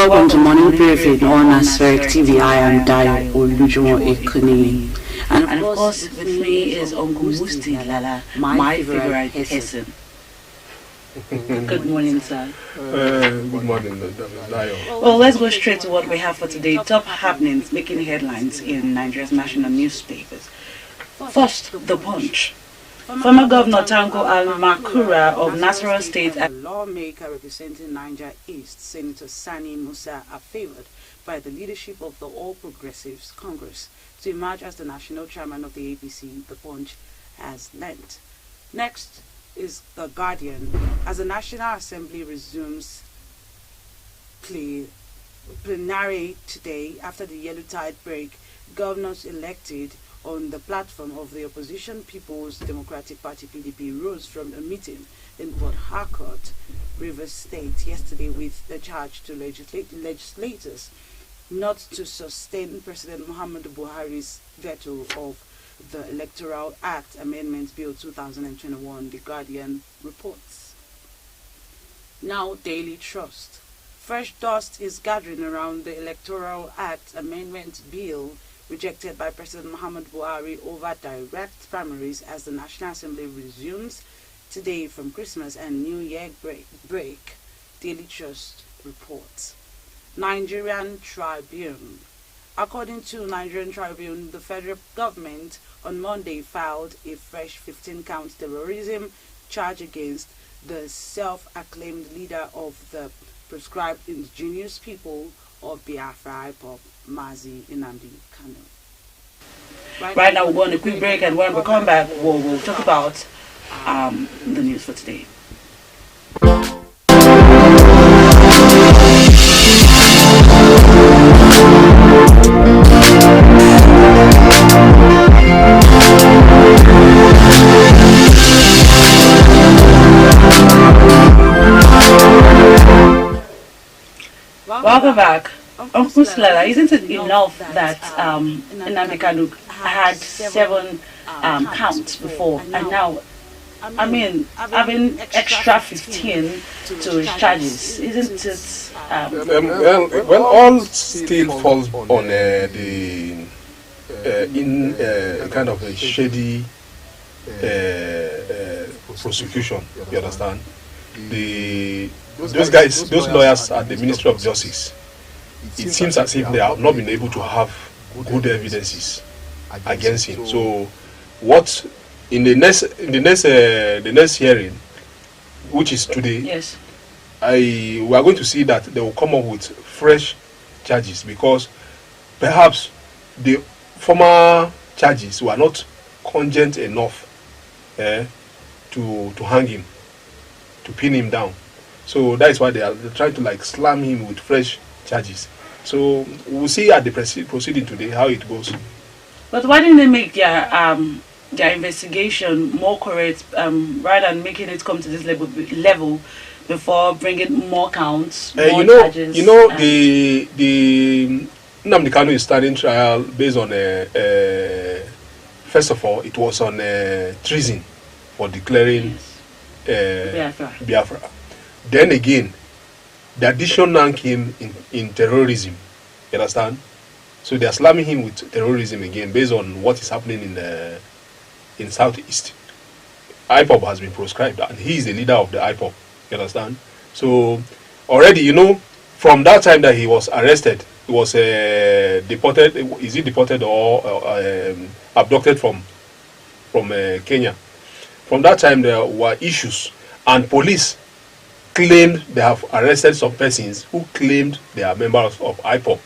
Welcome to Morning Briefing on Aspheric TV. I am Dayo Olujumo Ekuni. And of course, with me is Uncle Musti Lala, my favorite person. Good morning, sir. Good morning, Dayo. Well, let's go straight to what we have for today. Top happenings making headlines in Nigeria's national newspapers. First, The Punch. Former Governor Tanko Al-Makura of Nasarawa State and lawmaker representing Niger East, Senator Sani Musa, are favored by the leadership of the All Progressives Congress to emerge as the national chairman of the APC, The Punch has learnt. Next is The Guardian. As the National Assembly resumes plenary today after the yellow tide break, governors elected on the platform of the opposition People's Democratic Party PDP rose from a meeting in Port Harcourt, Rivers State yesterday with the charge to legislators not to sustain President Muhammadu Buhari's veto of the Electoral Act Amendment Bill 2021, The Guardian reports. Now Daily Trust. Fresh dust is gathering around the Electoral Act Amendment Bill rejected by President Muhammadu Buhari over direct primaries as the National Assembly resumes today from Christmas and New Year break. Daily Trust reports. Nigerian Tribune. According to Nigerian Tribune, the federal government on Monday filed a fresh 15-count terrorism charge against the self-acclaimed leader of the proscribed indigenous people of Biafra, IPOB, Mazi Nnamdi Kanu. Right now we're going to a quick break, and when we come back, we'll talk about the news for today. Welcome back. Uncle Slella, isn't it enough that Nnamdi Kanu had 7 counts before, and now, having extra 15 to his charges, isn't it? Well, all still falls on the kind of a shady prosecution. You understand? Those lawyers at the Ministry of Justice, it seems as if they have not been able to have good evidences against him. So, what in the next hearing, which is today, yes, we are going to see that they will come up with fresh charges, because perhaps the former charges were not cogent enough to hang him, to pin him down. So that is why they're trying to slam him with fresh charges. So we'll see at the proceeding today how it goes. But why didn't they make their investigation more correct, rather than making it come to this level before bringing more counts, more charges? The Nnamdi Kanu is standing trial based on first of all, it was on treason for declaring Biafra. Then again, the addition now came in terrorism. You understand? So they are slamming him with terrorism again based on what is happening in Southeast. IPOB has been proscribed, and he is the leader of the IPOB. You understand? So already, from that time that he was arrested, he was deported. Is he deported or abducted from Kenya? From that time, there were issues, and police claimed they have arrested some persons who claimed they are members of IPOB.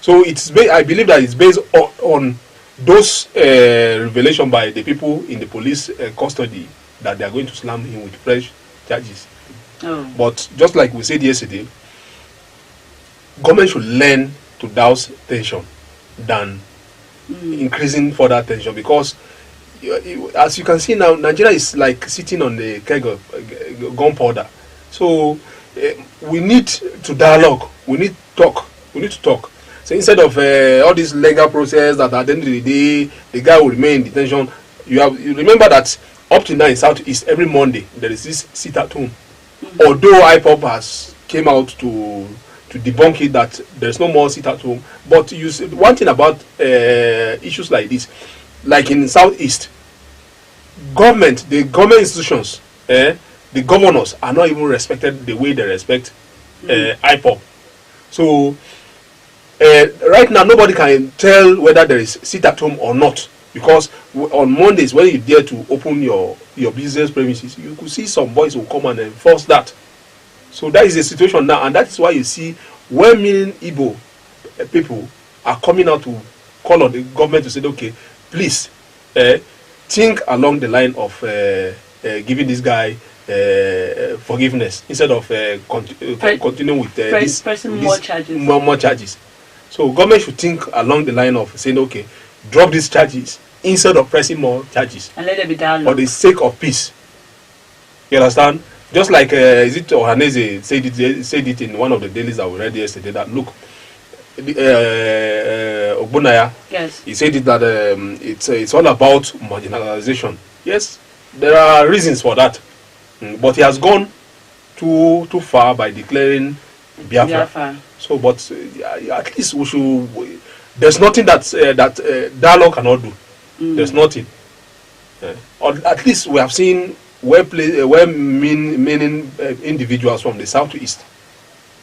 So I believe that it's based on those revelation by the people in the police custody that they are going to slam him with fresh charges. Oh. But just like we said yesterday, government should learn to douse tension than increasing further tension, because as you can see now, Nigeria is like sitting on the keg of gunpowder. So we need to dialogue. We need talk. We need to talk. So instead of all this legal process that at the end of the day the guy will remain in detention, you remember that up to now in Southeast, every Monday there is this sit at home. Although IPOP has came out to debunk it, that there's no more sit at home, but you see, one thing about issues like this, like in Southeast, the government institutions, the governors are not even respected the way they respect IPOP. So right now nobody can tell whether there is sit at home or not, because on Mondays when you dare to open your business premises, you could see some boys will come and enforce that. So that is the situation now, and that is why you see well-meaning Igbo people are coming out to call on the government to say, okay, please think along the line of giving this guy forgiveness instead of continuing with more charges. So government should think along the line of saying, okay, drop these charges instead of pressing more charges, and let there be dialogue for the sake of peace. You understand? Just like is it Ohaneze said it in one of the dailies that we read yesterday, that look, Ogbunaya, yes, he said it that it's all about marginalization. Yes, there are reasons for that, but he has gone too far by declaring Biafra. So, but at least we should. There's nothing that dialogue cannot do. There's nothing. Or at least we have seen well-meaning individuals from the southeast.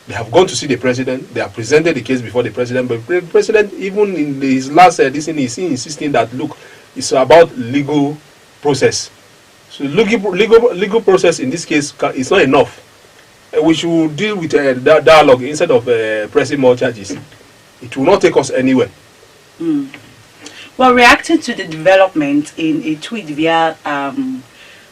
They have gone to see the president. They have presented the case before the president. But the president, even in his last this thing, is insisting that look, it's about legal process. So legal process in this case is not enough. We should deal with dialogue instead of pressing more charges. It will not take us anywhere. Well, reacting to the development in a tweet via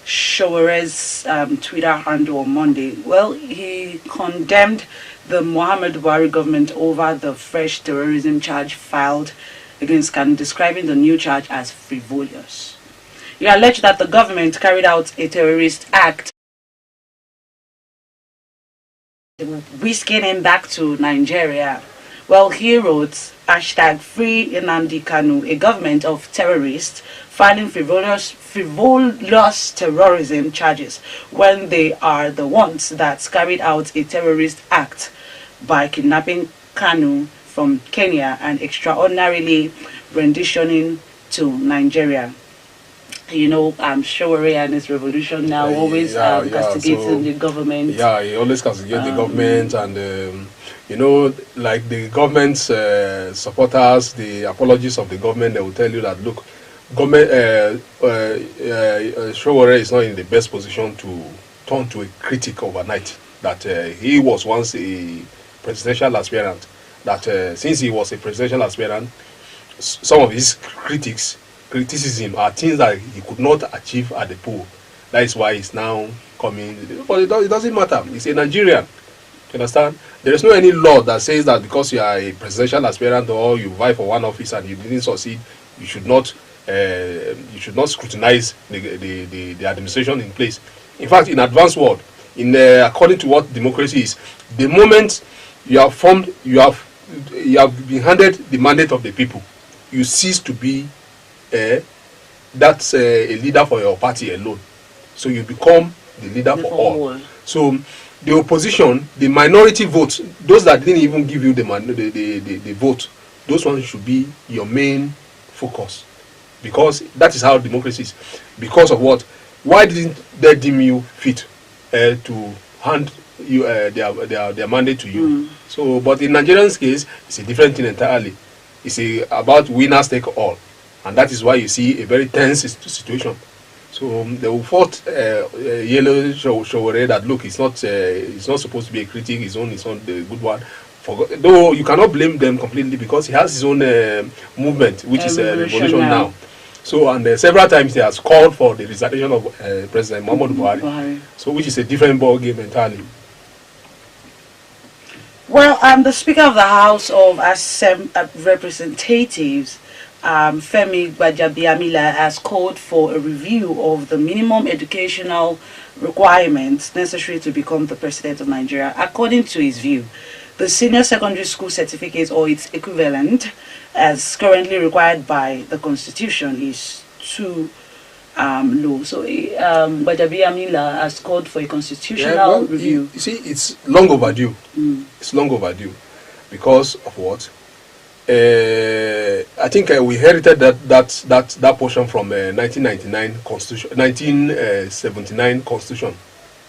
Showere's Twitter handle on Monday, well, he condemned the Muhammad Buhari government over the fresh terrorism charge filed against Kanu, describing the new charge as frivolous. He alleged that the government carried out a terrorist act, whisking him back to Nigeria. Well, he wrote, #Free Nnamdi Kanu, a government of terrorists filing frivolous terrorism charges when they are the ones that carried out a terrorist act by kidnapping Kanu from Kenya and extraordinarily renditioning to Nigeria. You know, Showore and his revolution now always castigating the government. Yeah, he always castigates the government, and you know, like the government's supporters, the apologists of the government, they will tell you that look, government Showore is not in the best position to turn to a critic overnight. That he was once a presidential aspirant. That since he was a presidential aspirant, some of his criticism are things that he could not achieve at the poll. That is why he's now coming. But it doesn't matter. He's a Nigerian. You understand? There is no any law that says that because you are a presidential aspirant or you vie for one office and you didn't succeed, you should not scrutinize the administration in place. In fact, in advanced world, according to what democracy is, the moment you have formed, you have been handed the mandate of the people, you cease to be that's a leader for your party alone. So you become the leader for all. So the opposition, the minority votes, those that didn't even give you the vote, those ones should be your main focus, because that is how democracy is. Because of what? Why didn't they deem you fit to hand you their mandate to you? So, but in Nigerian's case, it's a different thing entirely. It's about winners take all, and that is why you see a very tense situation. So they fought Yellow Showore that look, it's not supposed to be a critic, it's on the good one, Though you cannot blame them completely because he has his own movement, which is revolution now. So, and several times he has called for the resignation of President Muhammadu Buhari. So, which is a different ball game entirely. Well, the Speaker of the House of Representatives, Femi Gbajabiamila, has called for a review of the minimum educational requirements necessary to become the President of Nigeria. According to his view, the senior secondary school certificate or its equivalent, as currently required by the Constitution, is too low. So, Gbajabiamila has called for a constitutional review. You see, it's long overdue. It's long overdue because of what? I think we inherited that portion from 1999 Constitution, 1979 Constitution.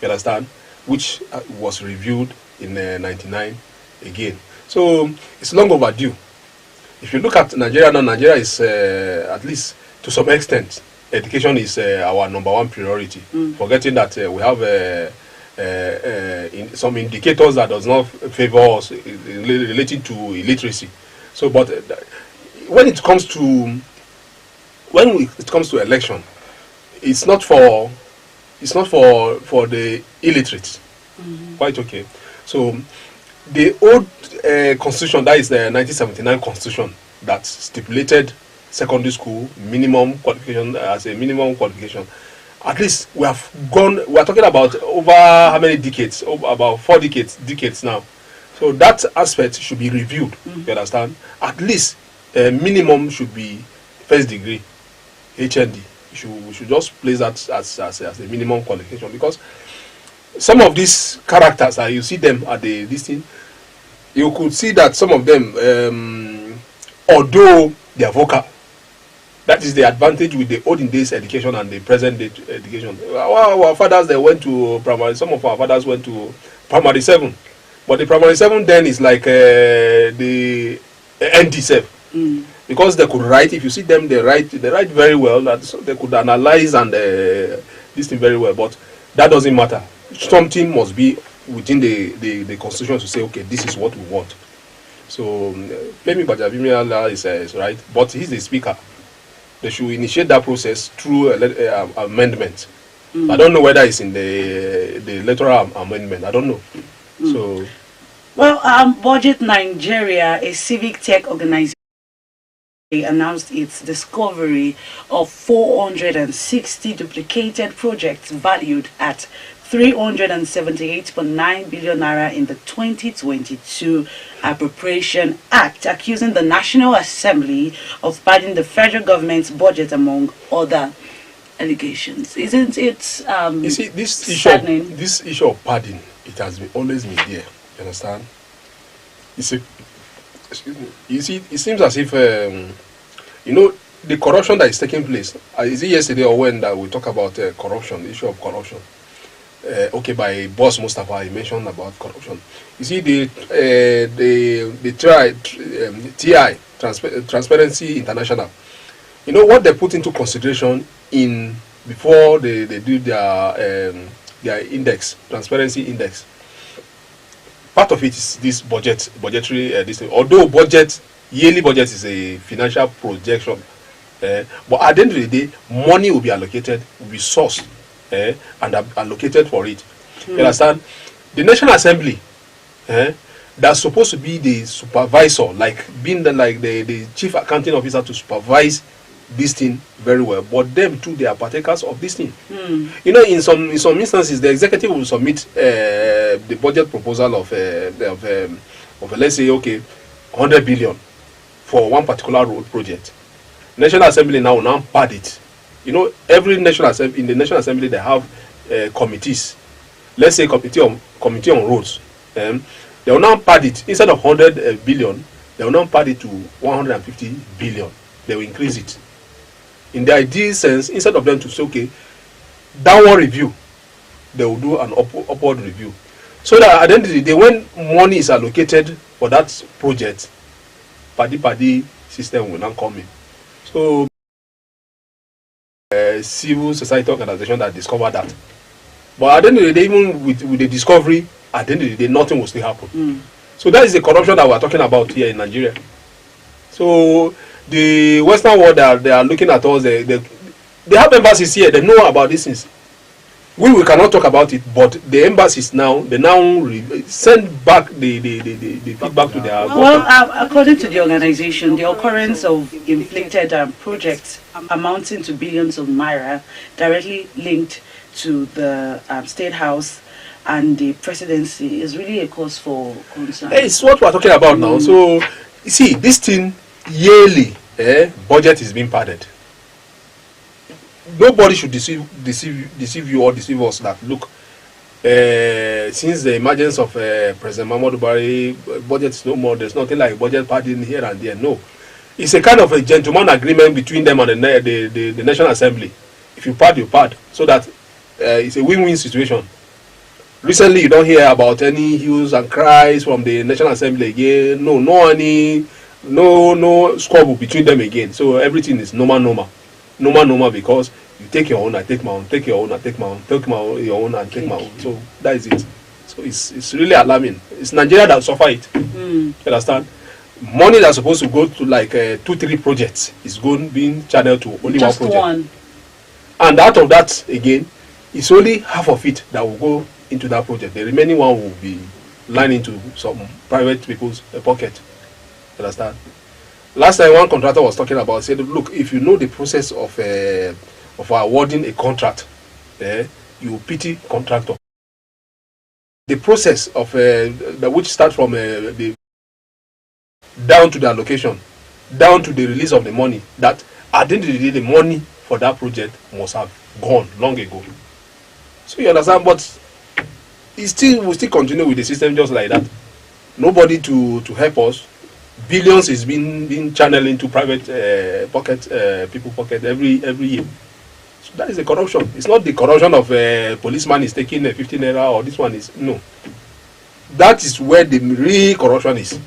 You understand? Which was reviewed in 99 again. So it's long overdue. If you look at Nigeria now, Nigeria is at least to some extent, education is our number one priority. Forgetting that we have some indicators that does not favor us related to illiteracy. So, but when it comes to election, it's not for the illiterate. Quite okay. So, the old constitution, that is the 1979 constitution, that stipulated secondary school minimum qualification as a minimum qualification. At least we are talking about over how many decades? About 4 decades now. So that aspect should be reviewed. You understand? At least minimum should be first degree, HND. We should just place that as a minimum qualification, because some of these characters, you see them at this thing, you could see that some of them, although they are vocal, that is the advantage with the olden days education and the present day education. Our fathers, they went to primary. Some of our fathers went to primary 7, but the primary 7 then is like the ND7, because they could write. If you see them, they write very well. So they could analyze and this thing very well. But that doesn't matter. Something must be within the constitution to say, okay, this is what we want. So Femi Gbajabiamila is right, but he's the speaker. They should initiate that process through amendment. I don't know whether it's in the electoral amendment. I don't know. So, well, Budget Nigeria, a civic tech organization, announced its discovery of 460 duplicated projects valued at 378.9 billion naira in the 2022 Appropriation Act, accusing the National Assembly of padding the federal government's budget, among other allegations. Isn't it you see, this saddening? issue of padding, it has always been there. You understand? Excuse me. You see, it seems as if the corruption that is taking place. Is it yesterday or when that we talk about corruption, the issue of corruption? Okay, by Boss Mustafa, he mentioned about corruption. You see, the TI, Transparency International, you know what they put into consideration before they do their index, transparency index. Part of it is this budgetary this thing. Although yearly budget is a financial projection, but at the end of the day, money will be allocated, will be sourced, and allocated for it. You understand? The National Assembly, that's supposed to be the supervisor, like being the chief accounting officer to supervise this thing very well. But them too, they are partakers of this thing. You know, in some instances, the executive will submit the budget proposal of let's say, okay, 100 billion for one particular road project. National Assembly now pad it. You know, every National Assembly, in the National Assembly, they have committees. Let's say committee on roads. They will now pad it, instead of 100 billion, they will now pad it to 150 billion. They will increase it. In the ideal sense, instead of them to say, okay, downward review, they will do an upward review. So that at the end of the day, when money is allocated for that project, paddy system will now come in. So civil society organization that discovered that. But at the end of the day, even with the discovery, at the end of the day, nothing will still happen. So that is the corruption that we're talking about here in Nigeria. So the Western world, they are looking at us. They have embassies here. They know about these things. We cannot talk about it, but the embassies now, they now send back the feedback to their. Well, according to the organization, the occurrence of inflicted projects amounting to billions of naira directly linked to the State House and the presidency is really a cause for concern. It's what we're talking about now. So, you see, this thing yearly, budget is being padded. Nobody should deceive you or deceive us that look, since the emergence of President Muhammadu Buhari, budget is no more. There's nothing like budget padding here and there. No, it's a kind of a gentleman agreement between them and the National Assembly. If you pad, you pad, so that it's a win-win situation. Recently, you don't hear about any hues and cries from the National Assembly again. No squabble between them again. So everything is normal, because you take your own, I take my own, take your own, I take my own, take your own, and take my own. So that is it. So it's really alarming. It's Nigeria that suffer it. You understand? Money that's supposed to go to like 2-3 projects is being channeled to only Just one project. One. And out of that again, it's only half of it that will go into that project. The remaining one will be lined into some private people's pocket. You understand? Last time one contractor was talking about, said, look, if you know the process of awarding a contract, you pity contractor. The process of which starts from the down to the allocation, down to the release of the money, that at the end of the day, the money for that project must have gone long ago. So you understand, but we still continue with the system just like that. Nobody to help us. Billions is being channeled into private people pocket every year. So that is the corruption. It's not the corruption of a policeman is taking a 15 naira or this one is no. That is where the real corruption is.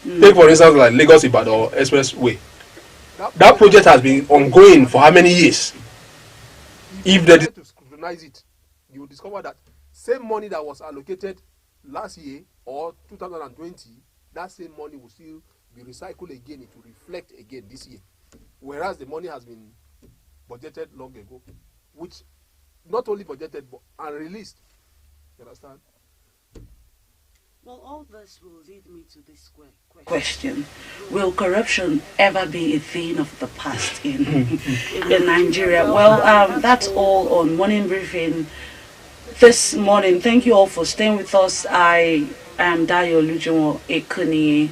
Take for instance like Lagos Ibadan Expressway. That project has been ongoing for how many years? If they to scrutinize it, you will discover that same money that was allocated last year or 2020, that same money will still be recycled again. It will reflect again this year. Whereas the money has been budgeted long ago, which not only budgeted but and released. You understand? Well, all this will lead me to this question. Will corruption ever be a thing of the past in Nigeria? Well, that's all on Morning Briefing this morning. Thank you all for staying with us. I am Dayo Lujomo Ekuni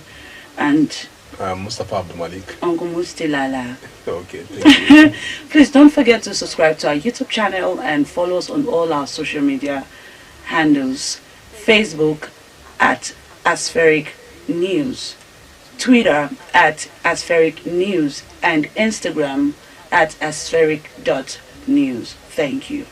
and Mustafa Abdul Malik. Uncle Mustilala. Okay, thank you. Please don't forget to subscribe to our YouTube channel and follow us on all our social media handles. Facebook at Aspheric News, Twitter at Aspheric News, and Instagram at aspheric.news. Thank you.